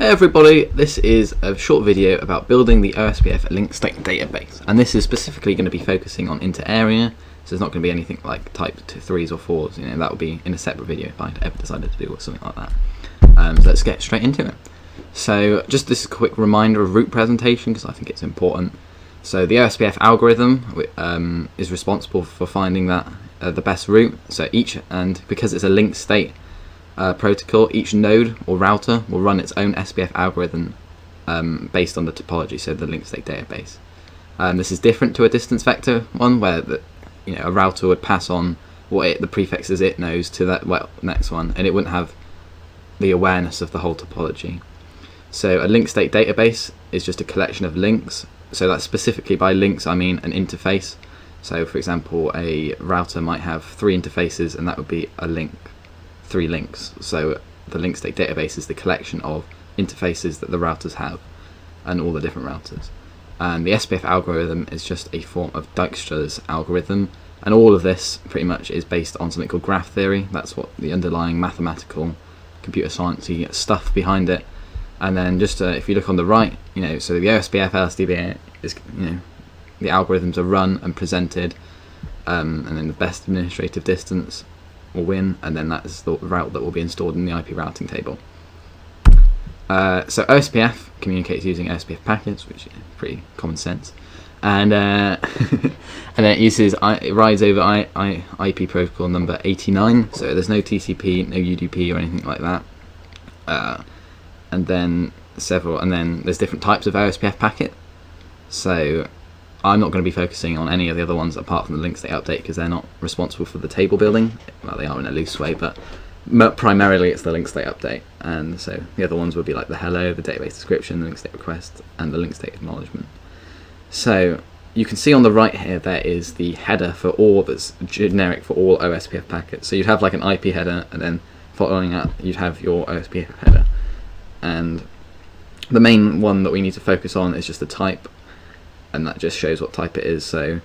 Hey everybody, this is a short video about building the OSPF Link State Database, and this is specifically going to be focusing on inter-area, so there's not going to be anything like type 3s or 4s, that would be in a separate video if I ever decided to do something like that. So let's get straight into it. So just this quick reminder of route presentation, because I think it's important. So the OSPF algorithm is responsible for finding that the best route, and because it's a linked state protocol, each node or router will run its own SPF algorithm based on the topology, so the linked state database. This is different to a distance vector one, where a router would pass on what the prefixes it knows to that next one, and it wouldn't have the awareness of the whole topology. So a linked state database is just a collection of links. So that's specifically by links I mean an interface. So for example, a router might have 3 interfaces, and that would be a link. 3 links. So the linked state database is the collection of interfaces that the routers have, and all the different routers. And the SPF algorithm is just a form of Dijkstra's algorithm, and all of this pretty much is based on something called graph theory. That's what the underlying mathematical, computer sciencey stuff behind it. And then just if you look on the right, so the OSPF LSDB is, the algorithms are run and presented, and then the best administrative distance will win, and then that's the route that will be installed in the IP routing table. So OSPF communicates using OSPF packets, which is pretty common sense, and and then it rides over IP protocol number 89. So there's no TCP, no UDP or anything like that. And then there's different types of OSPF packet. So I'm not going to be focusing on any of the other ones apart from the link state update, because they're not responsible for the table building. Well, they are in a loose way, but primarily it's the link state update. And so the other ones would be like the hello, the database description, the link state request, and the link state acknowledgement. So you can see on the right here there is the header for all that's generic for all OSPF packets. So you'd have like an IP header, and then following that you'd have your OSPF header. And the main one that we need to focus on is just the type, and that just shows what type it is. So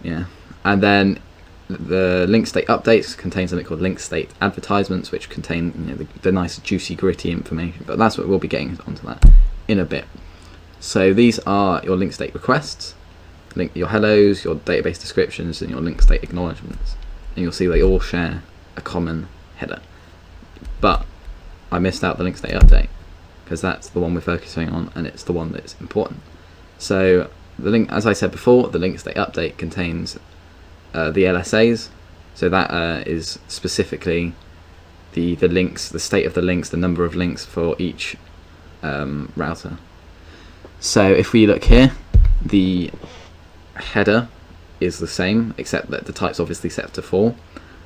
yeah, and then the link state updates contain something called link state advertisements, which contain the nice juicy gritty information, but that's what we'll be getting onto that in a bit. So these are your link state requests, your hellos, your database descriptions, and your link state acknowledgements, and you'll see they all share a common header. But I missed out the link state update, because that's the one we're focusing on, and it's the one that's important. So the link, as I said before, the link state update contains the LSAs. So that is specifically the links, the state of the links, the number of links for each router. So if we look here, the header is the same, except that the type's obviously set to 4.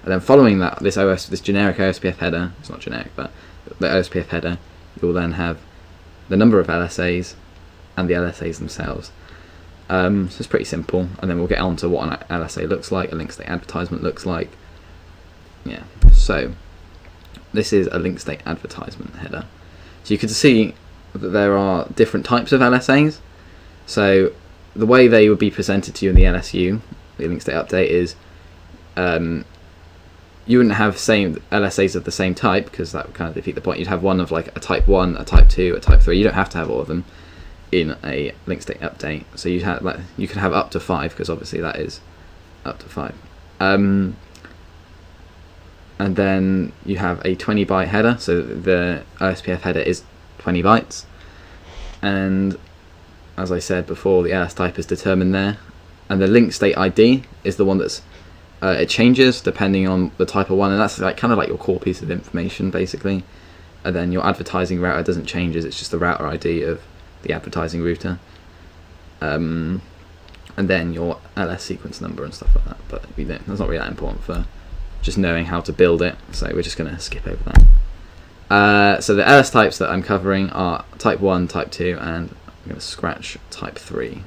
And then following that, this generic OSPF header, it's not generic, but the OSPF header, you'll then have the number of LSAs and the LSAs themselves. So it's pretty simple, and then we'll get on to what an LSA looks like, a link state advertisement looks like. Yeah, so this is a link state advertisement header. So you can see that there are different types of LSAs. So the way they would be presented to you in the LSU, the link state update, is you wouldn't have same LSAs of the same type, because that would kind of defeat the point. You'd have one of like a type 1, a type 2, a type 3. You don't have to have all of them in a link state update. So you can have up to 5, because obviously that is up to 5. And then you have a 20 byte header. So the OSPF header is 20 bytes. And as I said before, the LS type is determined there. And the link state ID is the one that's it changes depending on the type of one, and that's kind of like your core piece of information basically. And then your advertising router doesn't change, it's just the router ID of the advertising router. And then your LS sequence number and stuff like that. But that's not really that important for just knowing how to build it, so we're just going to skip over that. So the LS types that I'm covering are type 1, type 2, and I'm going to scratch type 3.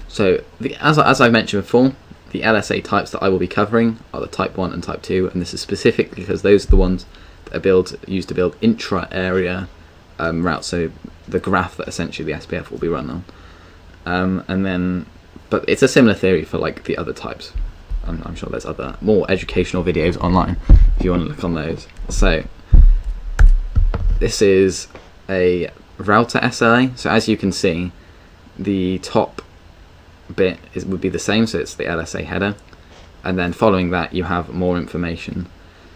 So as I mentioned before, the LSA types that I will be covering are the type 1 and type 2, and this is specifically because those are the ones used to build intra area routes, so the graph that essentially the SPF will be run on. But it's a similar theory for like the other types. I'm sure there's other more educational videos online if you want to look on those. So this is a router SLA. So as you can see, the top bit would be the same, so it's the LSA header, and then following that you have more information.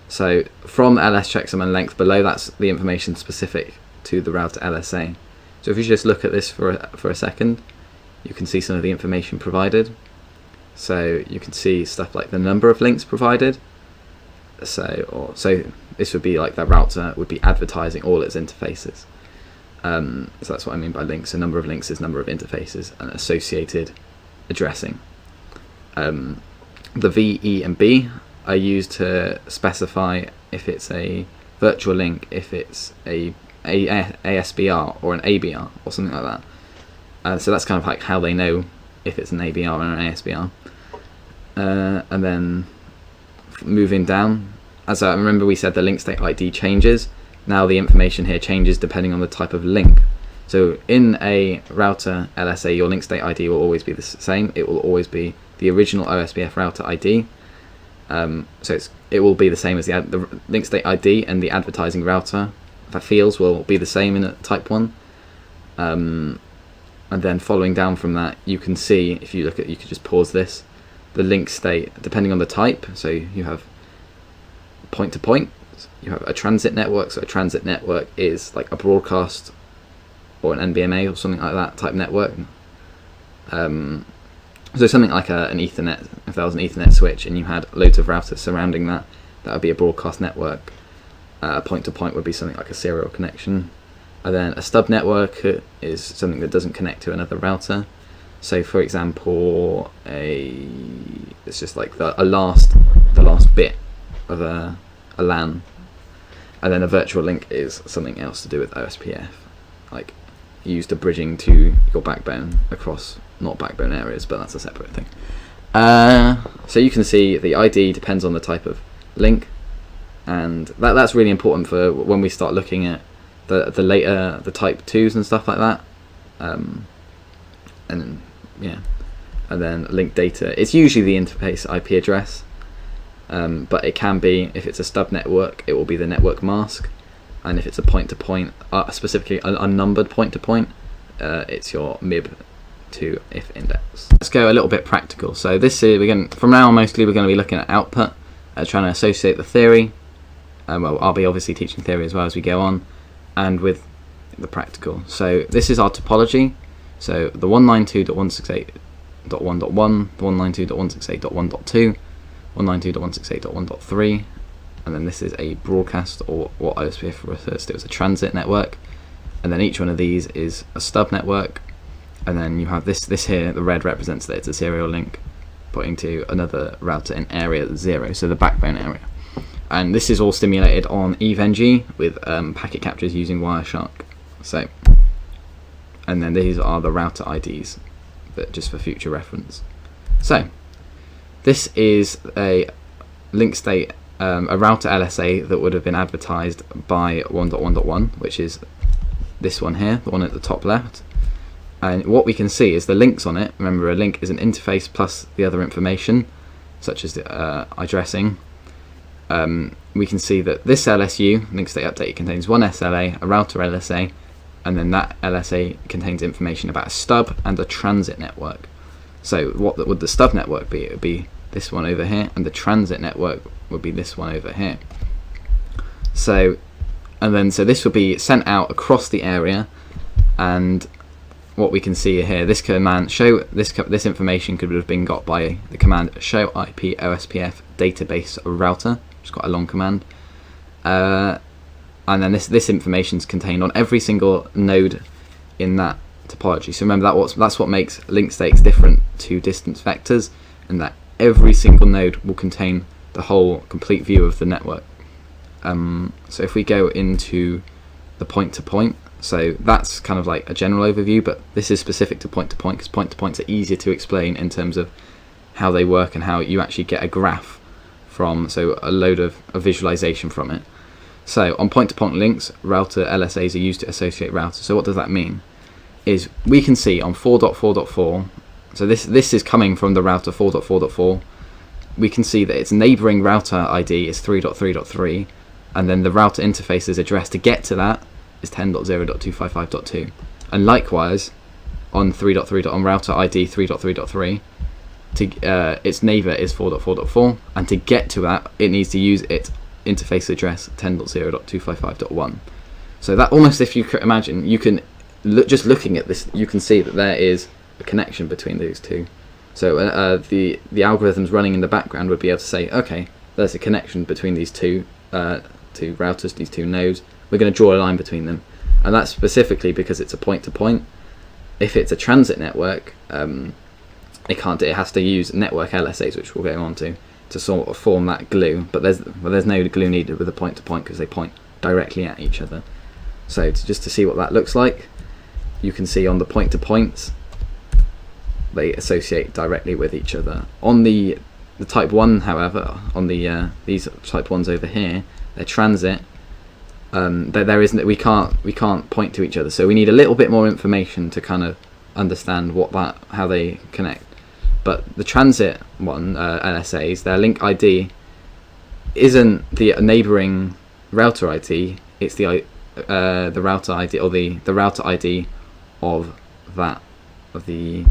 So from LS checksum and length below, that's the information specific to the router LSA. So if you just look at this for a second, you can see some of the information provided. So you can see stuff like the number of links provided. So this would be like the router would be advertising all its interfaces. So that's what I mean by links. So number of links is number of interfaces and associated addressing. The V, E, and B are used to specify if it's a virtual link, if it's a ASBR or an ABR or something like that. So that's kind of like how they know if it's an ABR or an ASBR. And then moving down, as I remember we said the link state ID changes. Now the information here changes depending on the type of link. So in a router LSA, your link state ID will always be the same. It will always be the original OSPF router ID. So it will be the same as the link state ID, and the advertising router fields will be the same in a type 1. And then following down from that, you can see, if you look at, you could just pause this, the link state depending on the type. So you have point to point, you have a transit network. So a transit network is like a broadcast or an NBMA or something like that type network. So something like an Ethernet, if there was an Ethernet switch and you had loads of routers surrounding that, that would be a broadcast network. Point to point would be something like a serial connection. And then a stub network is something that doesn't connect to another router. So for example, it's just like the last bit of a LAN. And then a virtual link is something else to do with OSPF, like used to bridging to your backbone across not backbone areas, but that's a separate thing. So you can see the ID depends on the type of link, and that's really important for when we start looking at the type 2s and stuff like that. And then link data, it's usually the interface IP address, but it can be, if it's a stub network, it will be the network mask, and if it's a point-to-point, specifically an unnumbered point-to-point, it's your MIB to if index. Let's go a little bit practical. So this is, from now on mostly we're going to be looking at output, trying to associate the theory. Well, I'll be obviously teaching theory as well as we go on, and with the practical. So this is our topology. So the 192.168.1.1, the 192.168.1.2, 192.168.1.3, and then this is a broadcast, or what OSPF refers to as a transit network, and then each one of these is a stub network, and then you have this here, the red represents that it's a serial link pointing to another router in area 0, so the backbone area. And this is all stimulated on EVE.NG with packet captures using Wireshark. So, and then these are the router IDs, but just for future reference. So this is a link state, a router LSA that would have been advertised by 1.1.1, which is this one here, the one at the top left. And what we can see is the links on it. Remember, a link is an interface plus the other information, such as the addressing. We can see that this LSU, link state update, contains one SLA, a router LSA, and then that LSA contains information about a stub and a transit network. So what would the stub network be? It would be this one over here, and the transit network would be this one over here. So this would be sent out across the area, and what we can see here, this command show this information could have been got by the command show IP OSPF database router, which is quite a long command. And then this information is contained on every single node in that topology. So remember that's what makes link states different to distance vectors, and that every single node will contain the whole complete view of the network. So if we go into the point-to-point, so that's kind of like a general overview, but this is specific to point-to-point because point-to-points are easier to explain in terms of how they work and how you actually get a graph from, so a load of a visualization from it. So on point-to-point links, router LSAs are used to associate routers. So what does that mean? Is we can see on 4.4.4, so this is coming from the router 4.4.4, we can see that its neighboring router ID is 3.3.3, and then the router interface's address to get to that is 10.0.255.2. And likewise, on 3.3. on router ID 3.3.3, its neighbor is 4.4.4, and to get to that, it needs to use its interface address 10.0.255.1. So that almost, if you could imagine, you can just looking at this, you can see that there is a connection between those two. So the algorithms running in the background would be able to say, okay, there's a connection between these two routers, these two nodes. We're going to draw a line between them, and that's specifically because it's a point-to-point. If it's a transit network, it can't do it. It has to use network LSAs, which we'll go on to sort of form that glue. But there's no glue needed with a point-to-point because they point directly at each other. So just to see what that looks like, you can see on the point-to-points, they associate directly with each other. On the type 1, however, on the these type 1s over here, they're transit. There isn't, we can't point to each other, so we need a little bit more information to kind of understand how they connect. But the transit one, LSAs, their link ID isn't the neighboring router ID, it's the router ID, or the router ID of the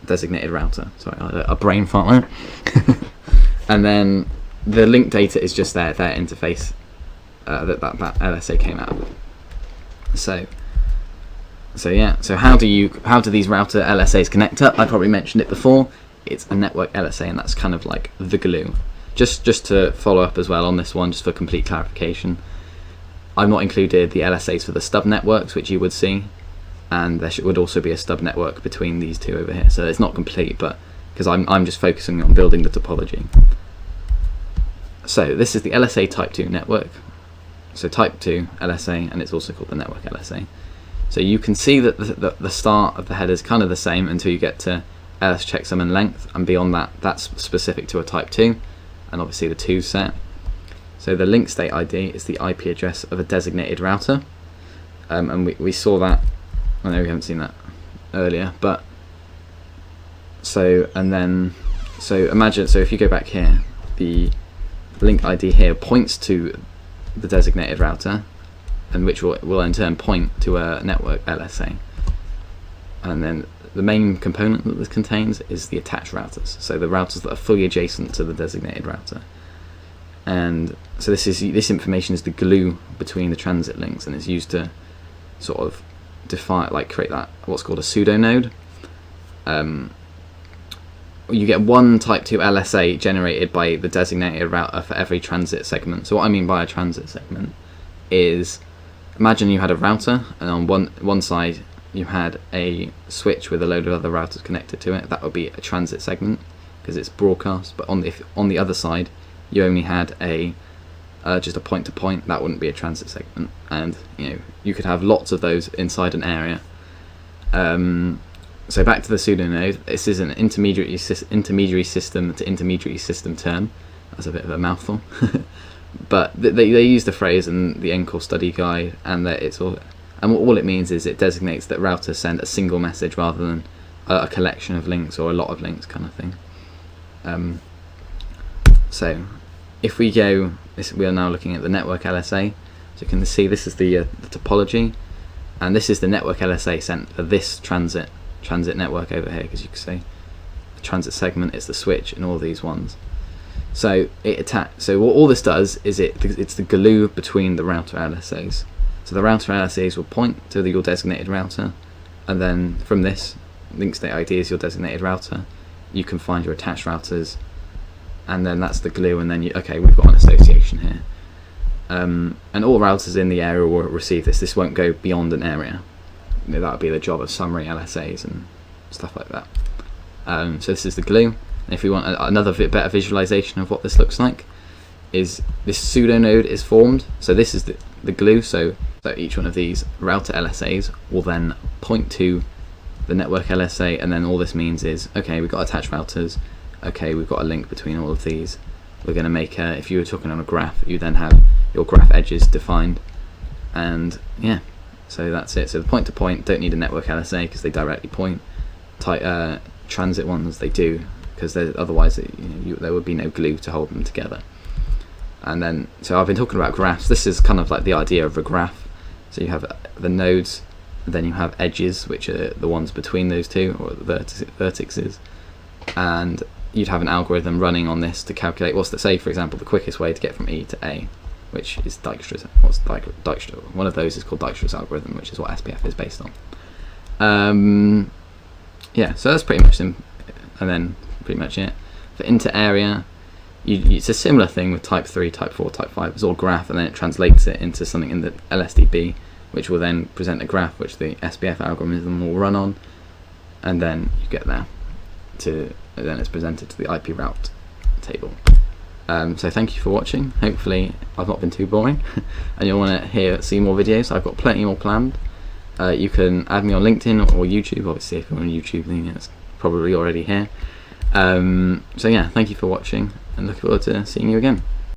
designated router. Sorry, a brain fart there. And then the link data is just their interface that LSA came out of. So yeah. So how do these router LSAs connect up? I probably mentioned it before. It's a network LSA, and that's kind of like the glue. Just to follow up as well on this one, just for complete clarification, I've not included the LSAs for the stub networks, which you would see, and there would also be a stub network between these two over here. So it's not complete, but because I'm just focusing on building the topology. So this is the LSA Type 2 network. So Type 2 LSA, and it's also called the network LSA. So you can see that the start of the header is kind of the same until you get to ls checksum and length, and beyond that, that's specific to a Type 2, and obviously the 2 set. So the link state ID is the IP address of a designated router, and we saw that. I know we haven't seen that earlier, but imagine, so if you go back here, the link ID here points to the designated router, and which will in turn point to a network LSA. And then the main component that this contains is the attached routers, so the routers that are fully adjacent to the designated router. And so this information is the glue between the transit links, and it's used to sort of create that what's called a pseudo node. You get one Type 2 LSA generated by the designated router for every transit segment. So what I mean by a transit segment is, imagine you had a router, and on one side you had a switch with a load of other routers connected to it. That would be a transit segment because it's broadcast. But on the other side, you only had just a point-to-point. That wouldn't be a transit segment, and you could have lots of those inside an area. So back to the pseudonode. This is an intermediary system to intermediary system term. That's a bit of a mouthful, but they use the phrase in the NCORE study guide, and that it's all. And all it means is it designates that routers send a single message rather than a collection of links or a lot of links, kind of thing. So if we go, we are now looking at the network LSA. So you can see this is the topology, and this is the network LSA sent for this transit network over here, because you can see the transit segment is the switch and all these ones. So so what all this does is it's the glue between the router LSAs. So the router LSAs will point to your designated router, and then from this, link state ID is your designated router. You can find your attached routers, and then that's the glue, and then we've got an association here. And all routers in the area will receive this. This won't go beyond an area. That would be the job of summary LSAs and stuff like that. So this is the glue. And if we want another better visualization of what this looks like, is this pseudo node is formed. So this is the glue. So each one of these router LSAs will then point to the network LSA, and then all this means is, okay, we've got attached routers. Okay, we've got a link between all of these. we're going to make if you were talking on a graph, you then have your graph edges defined, and yeah, so that's it. So the point to point don't need a network LSA because they directly point. Transit ones they do, because otherwise there would be no glue to hold them together. And then, so I've been talking about graphs. This is kind of like the idea of a graph. So you have the nodes, and then you have edges, which are the ones between those two, or the vertices, and you'd have an algorithm running on this to calculate what's the, say for example, the quickest way to get from E to A, which is Dijkstra's. One of those is called Dijkstra's algorithm, which is what SPF is based on. Yeah, so that's pretty much and then pretty much it. For inter-area, it's a similar thing with type 3, type 4, type 5. It's all graph, and then it translates it into something in the LSDB, which will then present a graph which the SPF algorithm will run on, and then you get there and then it's presented to the IP route table. So thank you for watching. Hopefully I've not been too boring and you'll want to see more videos. I've got plenty more planned. You can add me on LinkedIn or YouTube. Obviously if you're on YouTube then it's probably already here. So yeah, thank you for watching and look forward to seeing you again.